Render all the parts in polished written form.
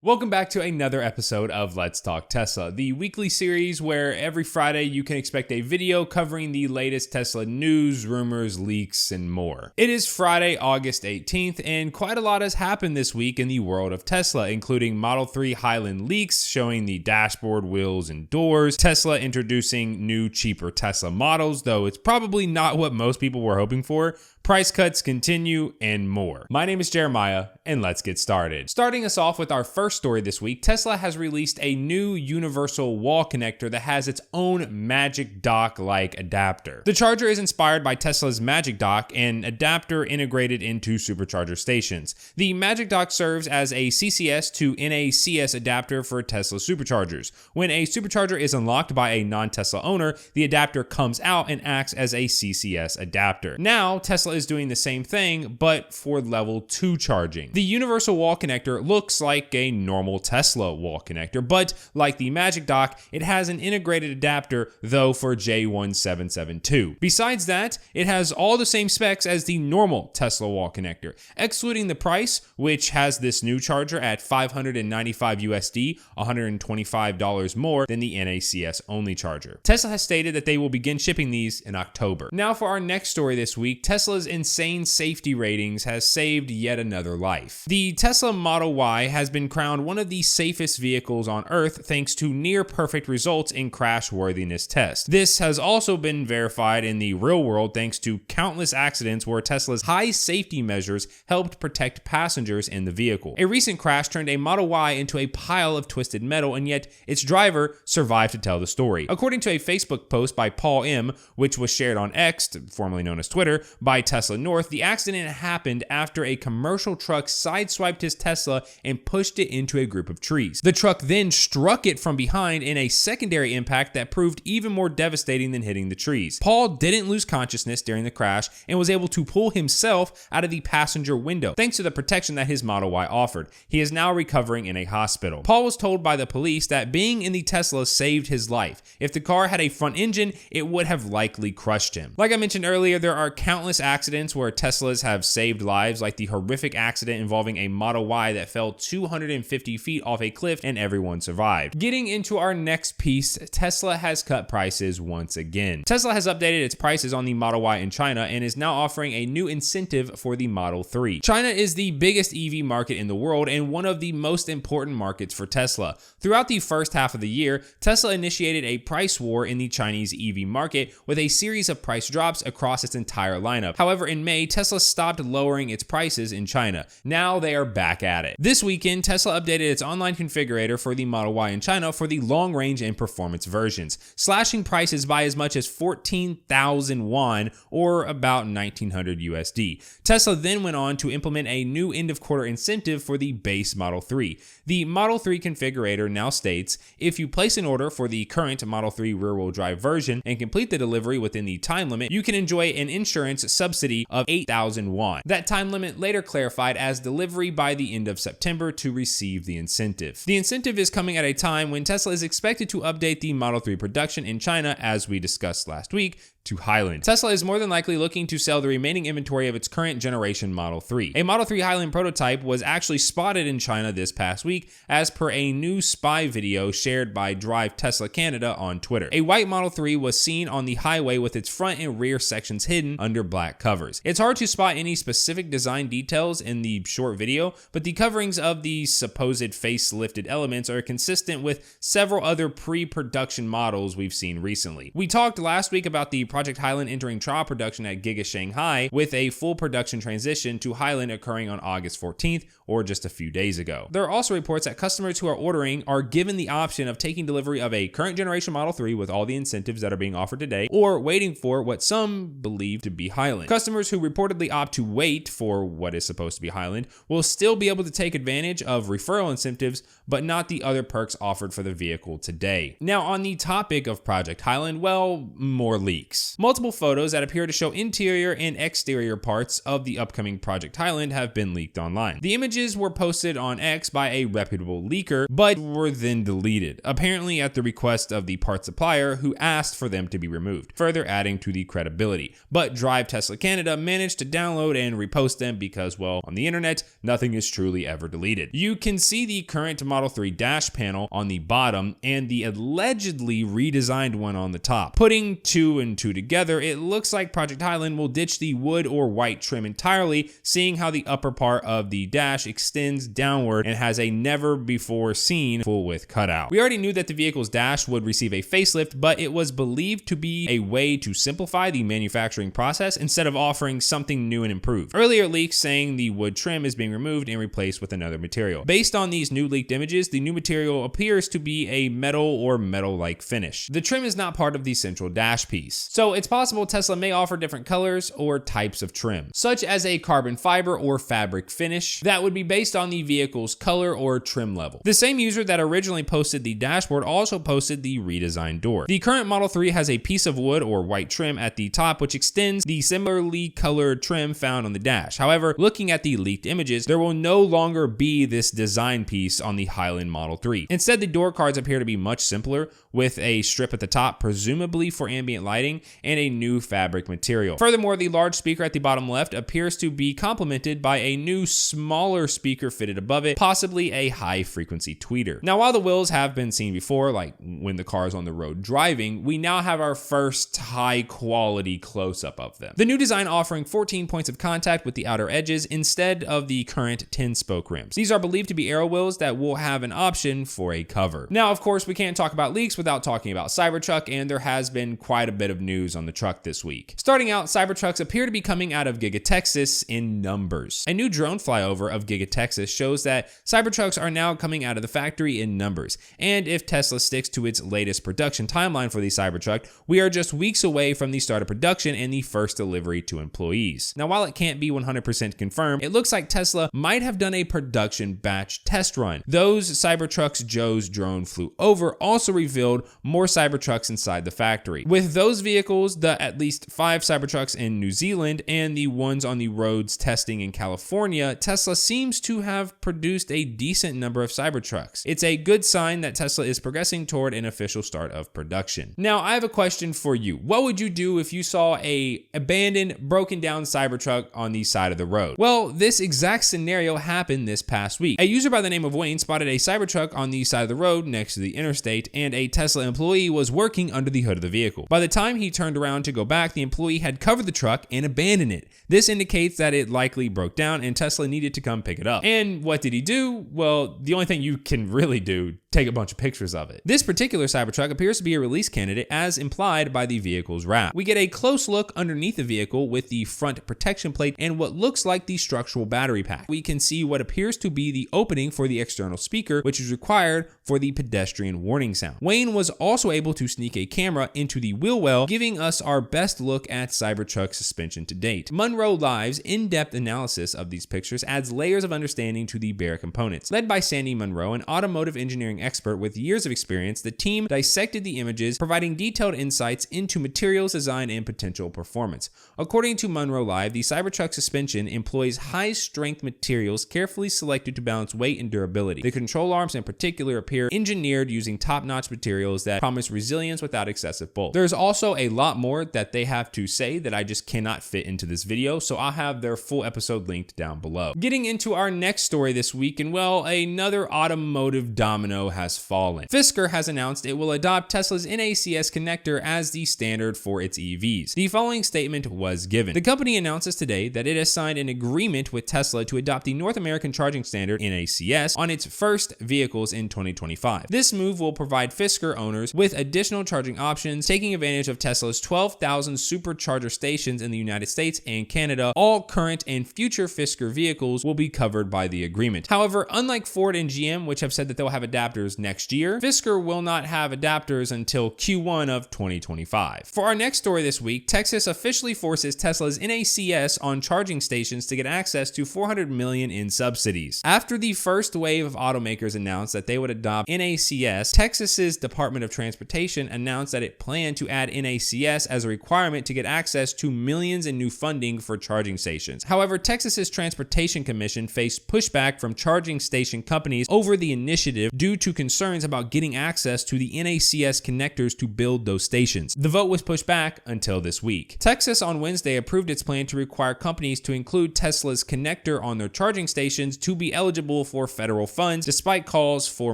Welcome back to another episode of Let's Talk Tesla, the weekly series where every Friday you can expect a video covering the latest Tesla news, rumors, leaks, and more. It is Friday, August 18th, and quite a lot has happened this week in the world of Tesla, including Model 3 Highland leaks showing the dashboard, wheels, and doors, Tesla introducing new, cheaper Tesla models, though it's probably not what most people were hoping for, price cuts continue, and more. My name is Jeremiah, and let's get started. Starting us off with our first story this week, Tesla has released a new universal wall connector that has its own Magic Dock-like adapter. The charger is inspired by Tesla's Magic Dock, an adapter integrated into supercharger stations. The Magic Dock serves as a CCS to NACS adapter for Tesla superchargers. When a supercharger is unlocked by a non-Tesla owner, the adapter comes out and acts as a CCS adapter. Now, Tesla is doing the same thing, but for level 2 charging. The universal wall connector looks like a normal Tesla wall connector, but like the Magic Dock, it has an integrated adapter, though for J1772. Besides that, it has all the same specs as the normal Tesla wall connector, excluding the price, which has this new charger at $595 USD, $125 more than the NACS only charger. Tesla has stated that they will begin shipping these in October. Now for our next story this week, Tesla's insane safety ratings has saved yet another life. The Tesla Model Y has been crowned one of the safest vehicles on Earth thanks to near perfect results in crash worthiness tests. This has also been verified in the real world thanks to countless accidents where Tesla's high safety measures helped protect passengers in the vehicle. A recent crash turned a Model Y into a pile of twisted metal, and yet its driver survived to tell the story. According to a Facebook post by Paul M., which was shared on X, formerly known as Twitter, by Tesla North, the accident happened after a commercial truck sideswiped his Tesla and pushed it into a group of trees. The truck then struck it from behind in a secondary impact that proved even more devastating than hitting the trees. Paul didn't lose consciousness during the crash and was able to pull himself out of the passenger window thanks to the protection that his Model Y offered. He is now recovering in a hospital. Paul was told by the police that being in the Tesla saved his life. If the car had a front engine, it would have likely crushed him. Like I mentioned earlier, there are countless accidents where Teslas have saved lives, like the horrific accident involving a Model Y that fell 250 feet off a cliff and everyone survived. Getting into our next piece, Tesla has cut prices once again. Tesla has updated its prices on the Model Y in China and is now offering a new incentive for the Model 3. China is the biggest EV market in the world and one of the most important markets for Tesla. Throughout the first half of the year, Tesla initiated a price war in the Chinese EV market with a series of price drops across its entire lineup. However, in May, Tesla stopped lowering its prices in China. Now they are back at it. This weekend, Tesla updated its online configurator for the Model Y in China for the long range and performance versions, slashing prices by as much as 14,000 yuan or about 1900 USD. Tesla then went on to implement a new end of quarter incentive for the base Model 3. The Model 3 configurator now states, if you place an order for the current Model 3 rear-wheel drive version and complete the delivery within the time limit, you can enjoy an insurance subsidy of 8,000 yuan. That time limit later clarified as delivery by the end of September to receive the incentive. The incentive is coming at a time when Tesla is expected to update the Model 3 production in China, as we discussed last week, to Highland. Tesla is more than likely looking to sell the remaining inventory of its current generation Model 3. A Model 3 Highland prototype was actually spotted in China this past week, as per a new spy video shared by Drive Tesla Canada on Twitter. A white Model 3 was seen on the highway with its front and rear sections hidden under black covers. It's hard to spot any specific design details in the short video, but the coverings of the supposed face-lifted elements are consistent with several other pre-production models we've seen recently. We talked last week about the Project Highland entering trial production at Giga Shanghai, with a full production transition to Highland occurring on August 14th, or just a few days ago. There are also reports that customers who are ordering are given the option of taking delivery of a current generation Model 3 with all the incentives that are being offered today, or waiting for what some believe to be Highland. Customers who reportedly opt to wait for what is supposed to be Highland will still be able to take advantage of referral incentives, but not the other perks offered for the vehicle today. Now, on the topic of Project Highland, well, more leaks. Leaks. Multiple photos that appear to show interior and exterior parts of the upcoming Project Highland have been leaked online. The images were posted on X by a reputable leaker, but were then deleted, apparently at the request of the part supplier who asked for them to be removed, further adding to the credibility. But Drive Tesla Canada managed to download and repost them because, well, on the internet, nothing is truly ever deleted. You can see the current Model 3 dash panel on the bottom and the allegedly redesigned one on the top. Putting two and two together, it looks like Project Highland will ditch the wood or white trim entirely, seeing how the upper part of the dash extends downward and has a never before seen full width cutout. We already knew that the vehicle's dash would receive a facelift, but it was believed to be a way to simplify the manufacturing process instead of offering something new and improved. Earlier leaks saying the wood trim is being removed and replaced with another material. Based on these new leaked images, the new material appears to be a metal or metal-like finish. The trim is not part of the central dash piece, so it's possible Tesla may offer different colors or types of trim, such as a carbon fiber or fabric finish that would be based on the vehicle's color or trim level. The same user that originally posted the dashboard also posted the redesigned door. The current Model 3 has a piece of wood or white trim at the top, which extends the similarly colored trim found on the dash. However, looking at the leaked images, there will no longer be this design piece on the Highland Model 3. Instead, the door cards appear to be much simpler, with a strip at the top, presumably for ambient lighting, and a new fabric material. Furthermore, the large speaker at the bottom left appears to be complemented by a new smaller speaker fitted above it, possibly a high-frequency tweeter. Now, while the wheels have been seen before, like when the car is on the road driving, we now have our first high-quality close-up of them. The new design offering 14 points of contact with the outer edges instead of the current 10-spoke rims. These are believed to be aero wheels that will have an option for a cover. Now, of course, we can't talk about leaks without talking about Cybertruck, and there has been quite a bit of news on the truck this week. Starting out, Cybertrucks appear to be coming out of Giga Texas in numbers. A new drone flyover of Giga Texas shows that Cybertrucks are now coming out of the factory in numbers, and if Tesla sticks to its latest production timeline for the Cybertruck, we are just weeks away from the start of production and the first delivery to employees. Now, while it can't be 100% confirmed, it looks like Tesla might have done a production batch test run. Those Cybertrucks Joe's drone flew over also revealed more Cybertrucks inside the factory. With those vehicles, the at least 5 Cybertrucks in New Zealand and the ones on the roads testing in California, Tesla seems to have produced a decent number of Cybertrucks. It's a good sign that Tesla is progressing toward an official start of production. Now, I have a question for you. What would you do if you saw a abandoned, broken down Cybertruck on the side of the road? Well, this exact scenario happened this past week. A user by the name of Wayne spotted a Cybertruck on the side of the road next to the interstate, and a Tesla employee was working under the hood of the vehicle. By the time he turned around to go back, the employee had covered the truck and abandoned it. This indicates that it likely broke down and Tesla needed to come pick it up. And what did he do? Well, the only thing you can really do, take a bunch of pictures of it. This particular Cybertruck appears to be a release candidate as implied by the vehicle's wrap. We get a close look underneath the vehicle with the front protection plate and what looks like the structural battery pack. We can see what appears to be the opening for the external speaker, which is required for the pedestrian warning sound. Wayne was also able to sneak a camera into the wheel well, giving us our best look at Cybertruck suspension to date. Munro Live's in-depth analysis of these pictures adds layers of understanding to the bare components. Led by Sandy Munro, an automotive engineering expert with years of experience, the team dissected the images, providing detailed insights into materials design and potential performance. According to Munro Live, the Cybertruck suspension employs high-strength materials carefully selected to balance weight and durability. The control arms in particular appear engineered using top-notch materials that promise resilience without excessive bulk. There's also a lot more that they have to say that I just cannot fit into this video, so I'll have their full episode linked down below. Getting into our next story this week, and well, another automotive domino has fallen. Fisker has announced it will adopt Tesla's NACS connector as the standard for its EVs. The following statement was given. The company announces today that it has signed an agreement with Tesla to adopt the North American charging standard NACS on its first vehicles in 2025. This move will provide Fisker owners with additional charging options, taking advantage of Tesla's 12,000 supercharger stations in the United States and Canada. All current and future Fisker vehicles will be covered by the agreement. However, unlike Ford and GM, which have said that they'll have adapters adapters next year. Fisker will not have adapters until Q1 of 2025. For our next story this week, Texas officially forces Tesla's NACS on charging stations to get access to $400 million in subsidies. After the first wave of automakers announced that they would adopt NACS, Texas's Department of Transportation announced that it planned to add NACS as a requirement to get access to millions in new funding for charging stations. However, Texas's Transportation Commission faced pushback from charging station companies over the initiative due to concerns about getting access to the NACS connectors to build those stations. The vote was pushed back until this week. Texas on Wednesday approved its plan to require companies to include Tesla's connector on their charging stations to be eligible for federal funds, despite calls for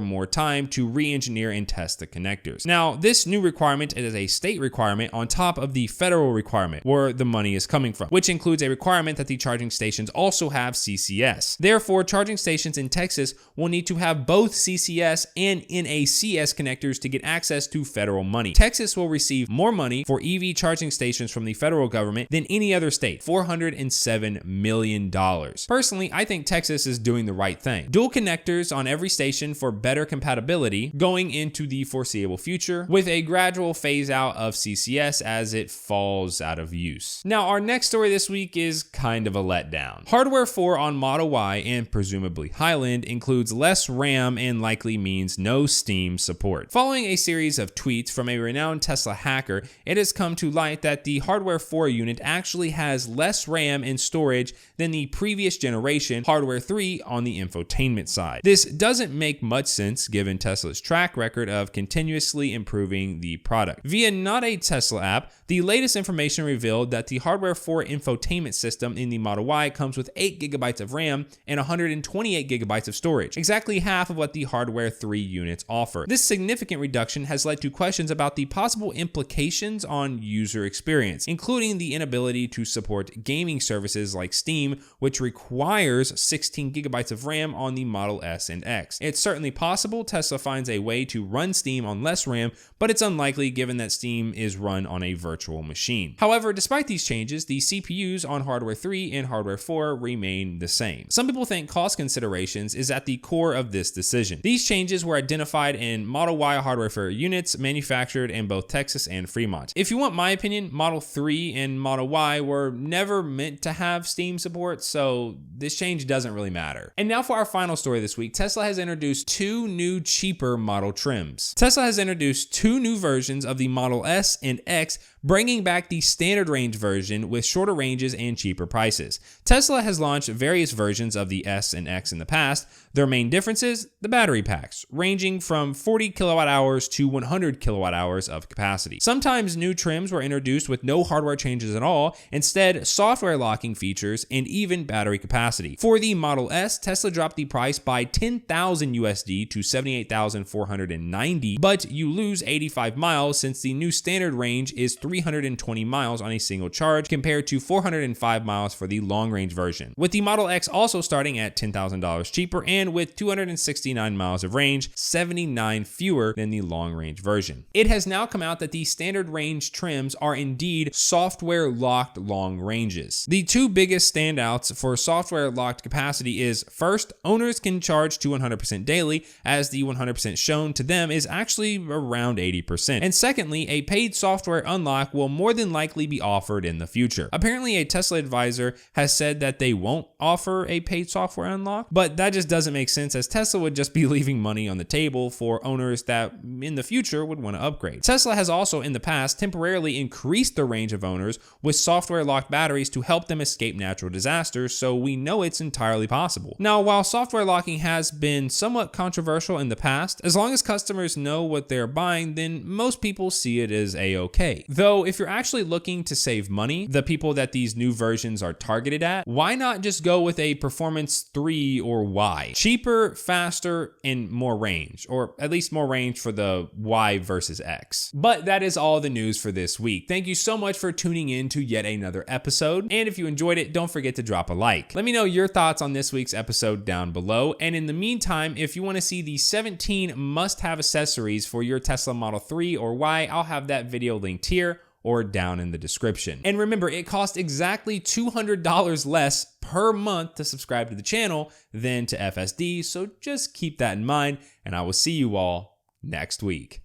more time to re-engineer and test the connectors. Now, this new requirement is a state requirement on top of the federal requirement where the money is coming from, which includes a requirement that the charging stations also have CCS. Therefore, charging stations in Texas will need to have both CCS and NACS connectors to get access to federal money. Texas will receive more money for EV charging stations from the federal government than any other state, $407 million. Personally, I think Texas is doing the right thing. Dual connectors on every station for better compatibility going into the foreseeable future, with a gradual phase out of CCS as it falls out of use. Now, our next story this week is kind of a letdown. Hardware 4 on Model Y and presumably Highland includes less RAM and likely means no Steam support. Following a series of tweets from a renowned Tesla hacker, it has come to light that the Hardware 4 unit actually has less RAM and storage than the previous generation Hardware 3 on the infotainment side. This doesn't make much sense given Tesla's track record of continuously improving the product. Via Not a Tesla app, the latest information revealed that the Hardware 4 infotainment system in the Model Y comes with 8 GB of RAM and 128 GB of storage, exactly half of what the Hardware 3 units offer. This significant reduction has led to questions about the possible implications on user experience, including the inability to support gaming services like Steam, which requires 16 GB of RAM on the Model S and X. It's certainly possible Tesla finds a way to run Steam on less RAM, but it's unlikely given that Steam is run on a virtual machine. However, despite these changes, the CPUs on Hardware 3 and Hardware 4 remain the same. Some people think cost considerations is at the core of this decision. These changes were identified in Model Y Hardware 4 units manufactured in both Texas and Fremont. If you want my opinion, Model 3 and Model Y were never meant to have Steam support, so this change doesn't really matter. And now for our final story this week, Tesla has introduced 2 new cheaper model trims. Tesla has introduced 2 new versions of the Model S and X, bringing back the standard range version with shorter ranges and cheaper prices. Tesla has launched various versions of the S and X in the past. Their main differences, the battery packs, ranging from 40 kilowatt hours to 100 kilowatt hours of capacity. Sometimes new trims were introduced with no hardware changes at all, instead software locking features and even battery capacity. For the Model S, Tesla dropped the price by 10,000 USD to 78,490, but you lose 85 miles since the new standard range is 320 miles on a single charge compared to 405 miles for the long range version. With the Model X also starting at $10,000 cheaper and with 269 miles of range, 79 fewer than the long range version. It has now come out that the standard range trims are indeed software locked long ranges. The 2 biggest standouts for software locked capacity is first, owners can charge to 100% daily, as the 100% shown to them is actually around 80%. And secondly, a paid software unlock will more than likely be offered in the future. Apparently, a Tesla advisor has said that they won't offer a paid software unlock, but that just doesn't make sense, as Tesla would just be leaving money on the table for owners that in the future would want to upgrade. Tesla has also in the past temporarily increased the range of owners with software locked batteries to help them escape natural disasters, so we know it's entirely possible. Now, while software locking has been somewhat controversial in the past, as long as customers know what they're buying, then most people see it as a-okay. Though, if you're actually looking to save money, the people that these new versions are targeted at, why not just go with a Performance 3 or Y? Cheaper, faster, and more range, or at least more range for the Y versus X. But that is all the news for this week. Thank you so much for tuning in to yet another episode, and if you enjoyed it, don't forget to drop a like. Let me know your thoughts on this week's episode down below, and in the meantime, if you want to see the 17 must-have accessories for your Tesla Model 3 or Y, I'll have that video linked here, or down in the description. And remember, it costs exactly $200 less per month to subscribe to the channel than to FSD, so just keep that in mind, and I will see you all next week.